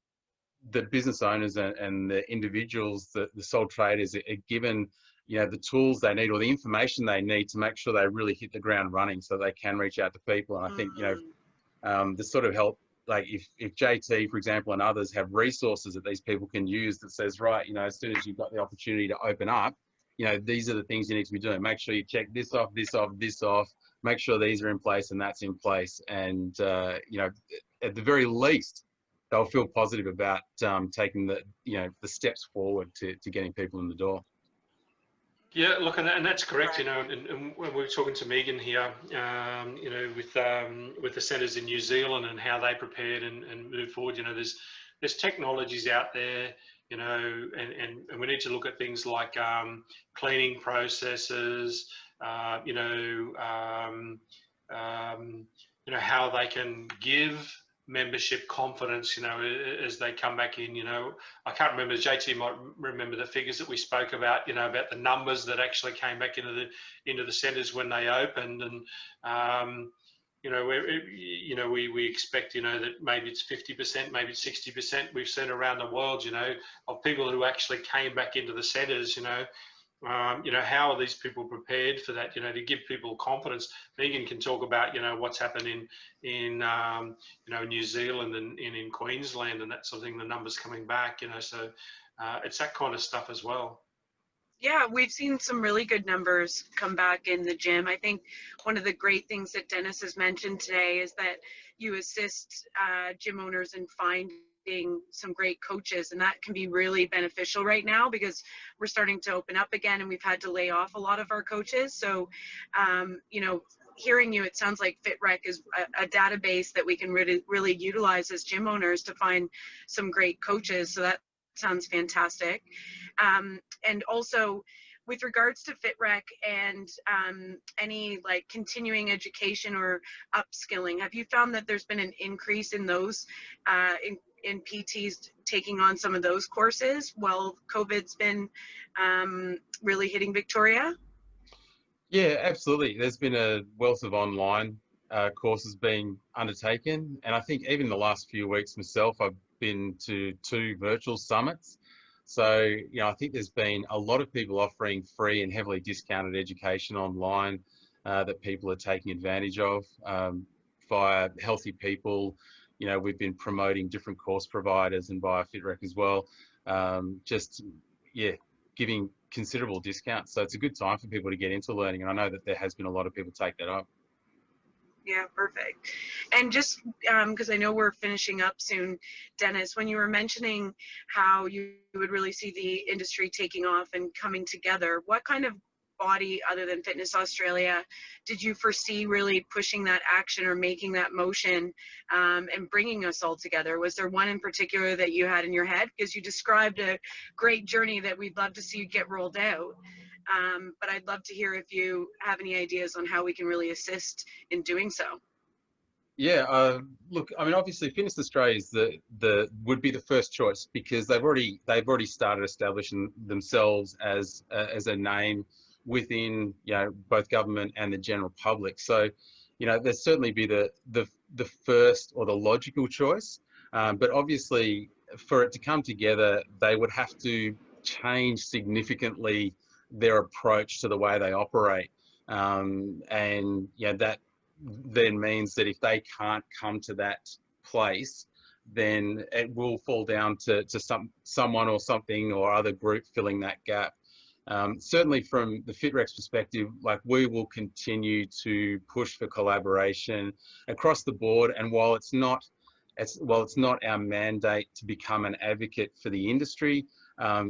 business owners and the individuals, the sole traders are given, the tools they need or the information they need to make sure they really hit the ground running so they can reach out to people. And I think, the sort of help, like if JT, for example, and others have resources that these people can use that says, right, as soon as you've got the opportunity to open up, these are the things you need to be doing. Make sure you check this off, this off, this off, make sure these are in place and that's in place. And, at the very least, they'll feel positive about taking the steps forward to getting people in the door. Yeah, look, and that's correct, and when we were talking to Megan here, with the centres in New Zealand and how they prepared and moved forward, there's technologies out there, and we need to look at things like cleaning processes, how they can give membership confidence, as they come back in. I can't remember, JT might remember the figures that we spoke about, about the numbers that actually came back into the centres when they opened. And, we expect, that maybe it's 50%, maybe it's 60%. We've seen around the world, of people who actually came back into the centres, how are these people prepared for that, to give people confidence. Megan can talk about, what's happened in New Zealand and in Queensland and that sort of thing, the numbers coming back, so it's that kind of stuff as well. Yeah, we've seen some really good numbers come back in the gym. I think one of the great things that Dennis has mentioned today is that you assist gym owners in finding some great coaches, and that can be really beneficial right now because we're starting to open up again and we've had to lay off a lot of our coaches. So, hearing you, it sounds like FitRec is a database that we can really utilize as gym owners to find some great coaches. So that sounds fantastic. And also, with regards to FitRec and any like continuing education or upskilling, have you found that there's been an increase in those in PTs taking on some of those courses while COVID's been really hitting Victoria? Yeah, absolutely. There's been a wealth of online courses being undertaken. And I think even in the last few weeks myself, I've been to 2 virtual summits. So, I think there's been a lot of people offering free and heavily discounted education online that people are taking advantage of via Healthy People. We've been promoting different course providers and via FitRec as well. Giving considerable discounts. So it's a good time for people to get into learning. And I know that there has been a lot of people take that up. Yeah, perfect. And just because I know we're finishing up soon, Dennis, when you were mentioning how you would really see the industry taking off and coming together, what kind of body other than Fitness Australia did you foresee really pushing that action or making that motion and bringing us all together? Was there one in particular that you had in your head? Because you described a great journey that we'd love to see you get rolled out. but I'd love to hear if you have any ideas on how we can really assist in doing so. Yeah, look, I mean, obviously, Fitness Australia is would be the first choice because they've already started establishing themselves as a name within, you know, both government and the general public. So, you know, there'd certainly be the first or the logical choice. But obviously, for it to come together, they would have to change significantly their approach to the way they operate, and yeah, that then means that if they can't come to that place, then it will fall down to someone or something or other group filling that gap. Certainly from the FitRex perspective, like we will continue to push for collaboration across the board. And while it's not our mandate to become an advocate for the industry,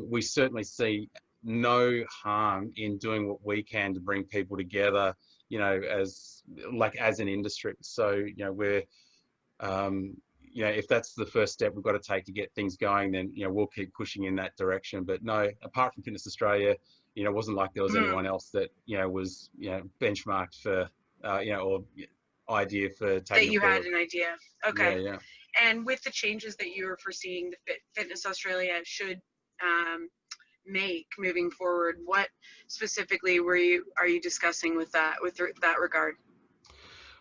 we certainly see no harm in doing what we can to bring people together, you know, as an industry. So, you know, we're, you know, if that's the first step we've got to take to get things going, then, you know, we'll keep pushing in that direction. But no, apart from Fitness Australia, you know, it wasn't like there was anyone else that, you know, was, you know, benchmarked for, you know, or idea for taking That you it forward. had an idea. Okay. Yeah, yeah. And with the changes that you are foreseeing, the Fitness Australia should make moving forward, what specifically are you discussing with that regard?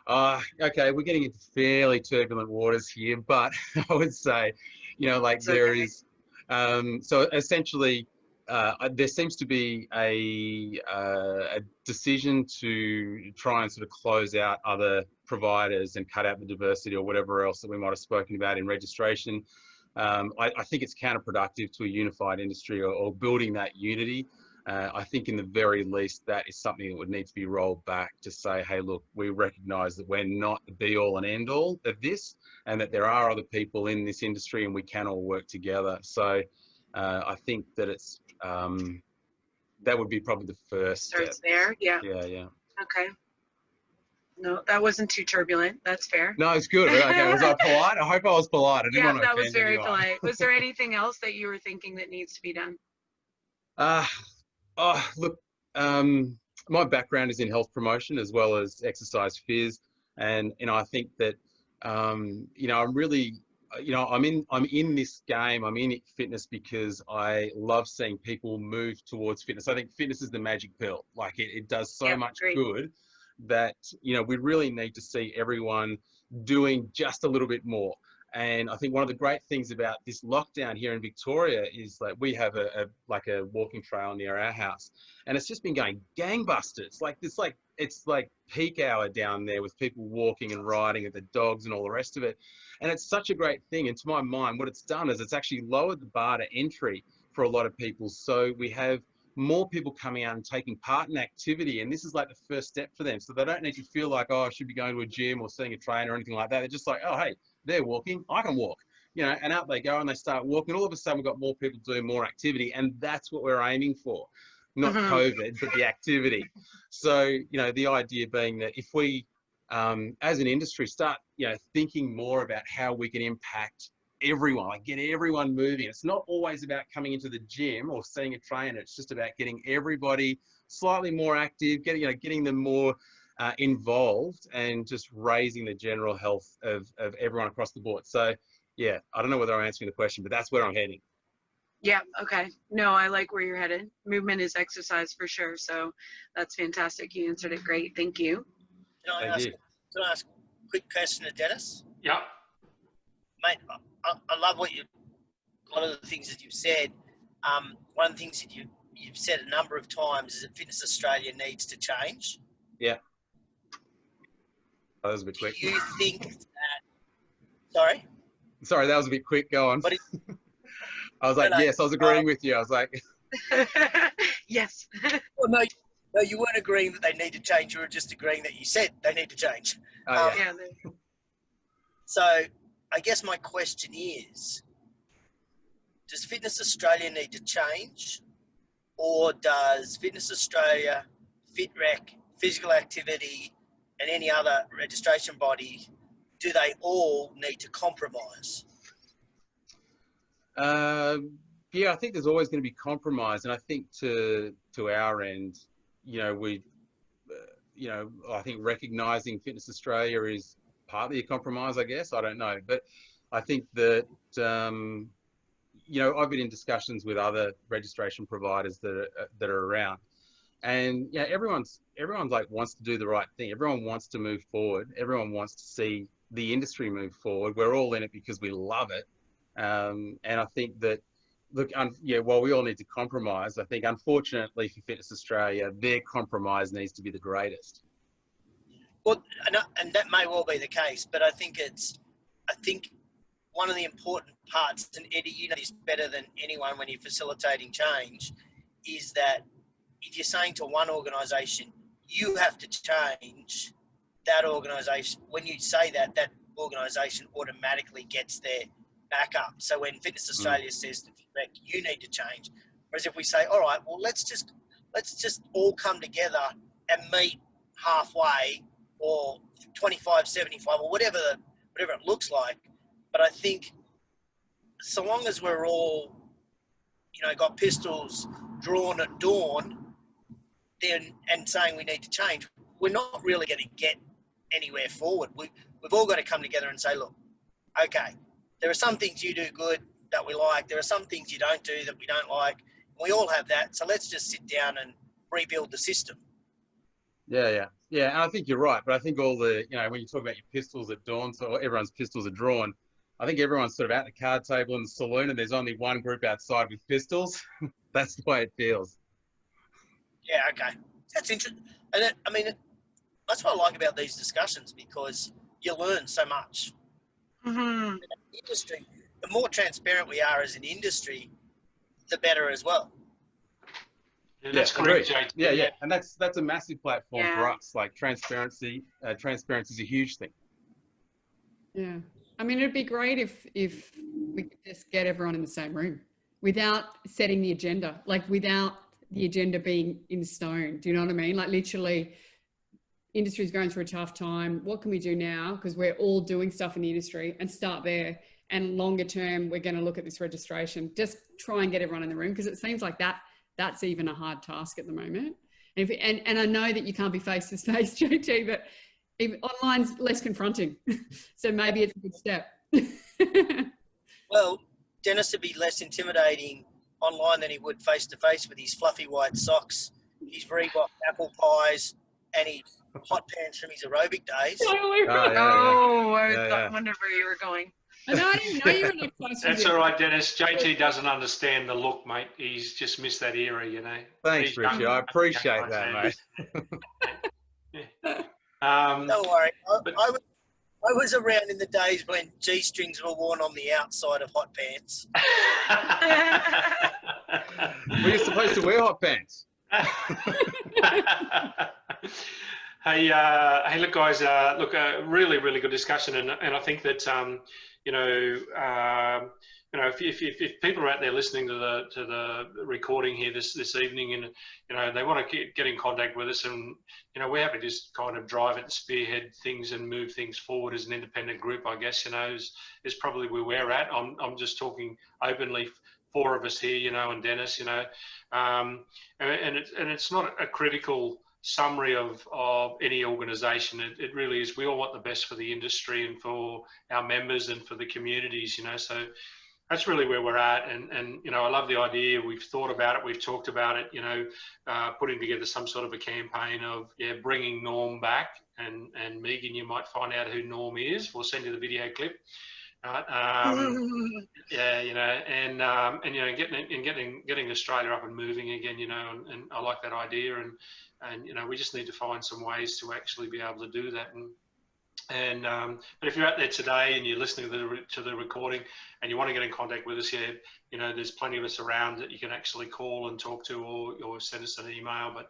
Okay, we're getting into fairly turbulent waters here, but I would say, you know, like there is, so essentially, there seems to be a decision to try and sort of close out other providers and cut out the diversity or whatever else that we might have spoken about in registration. I think it's counterproductive to a unified industry or building that unity. I think in the very least, that is something that would need to be rolled back to say, hey, look, we recognise that we're not the be all and end all of this, and that there are other people in this industry and we can all work together. So I think that it's, that would be probably the first step. Starts there, yeah. Yeah, yeah. Okay. No, that wasn't too turbulent. That's fair. No, it's good. Okay, was I polite? I hope I was polite. I didn't Yeah, want to that was offend very anyone. polite. Was there anything else that you were thinking that needs to be done? Look, my background is in health promotion as well as exercise phys, and you know, I think that you know, I'm really, you know, I'm in this game. I'm in fitness because I love seeing people move towards fitness. I think fitness is the magic pill. Like it does so much good that, you know, we really need to see everyone doing just a little bit more. And I think one of the great things about this lockdown here in Victoria is that we have a walking trail near our house, and it's just been going gangbusters. It's like peak hour down there with people walking and riding and the dogs and all the rest of it. And it's such a great thing. And to my mind, what it's done is it's actually lowered the bar to entry for a lot of people. So we have more people coming out and taking part in activity, and this is like the first step for them. So they don't need to feel like, oh, I should be going to a gym or seeing a trainer or anything like that. They're just like, oh, hey, they're walking, I can walk, you know, and out they go and they start walking. All of a sudden, we've got more people doing more activity, and that's what we're aiming for. Not COVID, but the activity. So, you know, the idea being that if we, as an industry, start, you know, thinking more about how we can impact everyone, like get everyone moving. It's not always about coming into the gym or seeing a trainer. It's just about getting everybody slightly more active, getting them more involved, and just raising the general health of everyone across the board. So yeah, I don't know whether I'm answering the question, but that's where I'm heading. Yeah, okay. No, I like where you're headed. Movement is exercise for sure. So that's fantastic. You answered it great. Thank you. Can I ask a quick question to Dennis? Yeah. Mate, I love a lot of the things that you've said. One of the things that you've said a number of times is that Fitness Australia needs to change. Yeah. That was a bit quick. Do you think that... Sorry, that was a bit quick. Go on. I was like, yes, I was agreeing with you. I was like... Yes. Well, no, you weren't agreeing that they need to change. You were just agreeing that you said they need to change. Yeah. So I guess my question is, does Fitness Australia need to change, or does Fitness Australia, FitRec, Physical Activity, and any other registration body, do they all need to compromise? Yeah, I think there's always going to be compromise, and I think to to our end, you know, I think recognising Fitness Australia is partly a compromise, I guess. I don't know, but I think that I've been in discussions with other registration providers that are around, and everyone's like wants to do the right thing. Everyone wants to move forward. Everyone wants to see the industry move forward. We're all in it because we love it, and I think that. Look, while we all need to compromise, I think unfortunately for Fitness Australia, their compromise needs to be the greatest. Well, and that may well be the case, but I think one of the important parts, and Eddie, you know this better than anyone when you're facilitating change, is that if you're saying to one organisation, you have to change, that organisation, when you say that, that organisation automatically gets their back up. So when Fitness Australia says to FitRec, you need to change, whereas if we say, all right, well, let's just all come together and meet halfway, or 25, 75, or whatever it looks like. But I think so long as we're all, got pistols drawn at dawn, then and saying we need to change, we're not really going to get anywhere forward. We've all got to come together and say, look, okay, there are some things you do good that we like. There are some things you don't do that we don't like. We all have that. So let's just sit down and rebuild the system. Yeah. And I think you're right. But I think all the, when you talk about your pistols at dawn, so everyone's pistols are drawn, I think everyone's sort of at the card table in the saloon and there's only one group outside with pistols. That's the way it feels. Yeah, okay. That's interesting. And that's what I like about these discussions, because you learn so much. Mm-hmm. Industry, the more transparent we are as an industry, the better as well. Yeah, that's correct, JT. Yeah, and that's a massive platform for us. Like transparency is a huge thing. Yeah, it'd be great if we could just get everyone in the same room without setting the agenda, like without the agenda being in stone. Do you know what I mean? Like literally, industry's going through a tough time. What can we do now? Because we're all doing stuff in the industry, and start there. And longer term, we're going to look at this registration. Just try and get everyone in the room, because it seems like that's even a hard task at the moment. And I know that you can't be face to face, JT, but even online's less confronting. So maybe it's a good step. Well, Dennis would be less intimidating online than he would face to face with his fluffy white socks, his Reebok apple pies, and his hot pants from his aerobic days. I wondered where you were going. I didn't know you were that close. That's all right, Dennis. JT doesn't understand the look, mate. He's just missed that era, Thanks, Richie. I appreciate that, mate. Don't worry. I was around in the days when G-strings were worn on the outside of hot pants. Were you supposed to wear hot pants? Hey, look, guys. Really, really good discussion, and I think that if people are out there listening to the recording here this evening, and they want to get in contact with us, and we're happy to just kind of drive it and spearhead things and move things forward as an independent group, I guess, is probably where we're at. I'm just talking openly, four of us here, and Dennis, and it's not a critical summary of any organisation. It really is. We all want the best for the industry and for our members and for the communities, so that's really where we're at. And I love the idea. We've thought about it. We've talked about it, putting together some sort of a campaign of, bringing Norm back. And Megan, you might find out who Norm is. We'll send you the video clip. Getting Australia up and moving again, and I like that idea. And we just need to find some ways to actually be able to do that. But if you're out there today and you're listening to the recording and you want to get in contact with us here, there's plenty of us around that you can actually call and talk to, or send us an email. But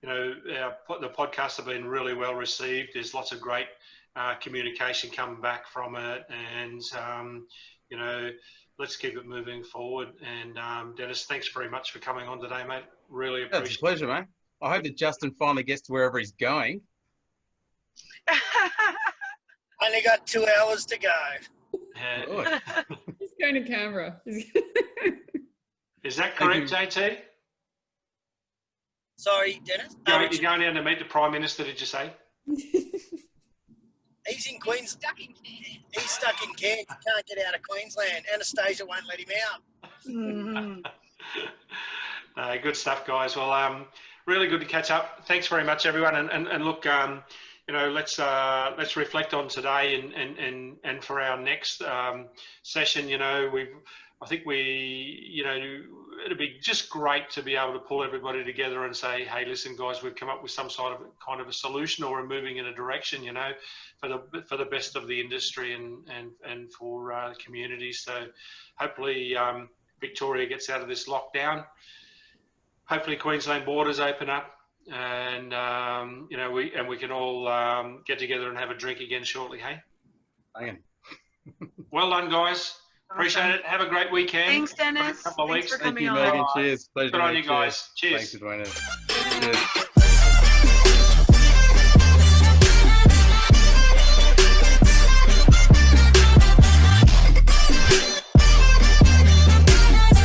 the podcasts have been really well received. There's lots of great communication coming back from it, and let's keep it moving forward. And Dennis, thanks very much for coming on today, mate. Really appreciate it. It's a pleasure, mate. I hope that Justin finally gets to wherever he's going. Only got 2 hours to go. He's going to Canberra. Is that correct, JT? Sorry, Dennis. You're going down to meet the Prime Minister, did you say? He's in Queens. He's stuck in Cairns. He can't get out of Queensland. Anastasia won't let him out. Good stuff, guys. Well, really good to catch up. Thanks very much, everyone. And look, you know, let's reflect on today and for our next session. You know, I think you know, it'd be just great to be able to pull everybody together and say, hey, listen, guys, we've come up with some sort of kind of a solution, or we're moving in a direction, you know, for the best of the industry and for the community. So hopefully Victoria gets out of this lockdown. Hopefully Queensland borders open up, and you know, we can all get together and have a drink again shortly. Hey. Banging. Well done, guys. Appreciate it. Have a great weekend. Thanks, Dennis. Couple of Thanks weeks. for Thank coming you, on. Megan. Cheers. Pleasure Good to on meet you guys. Cheers. Thanks for joining us. Cheers.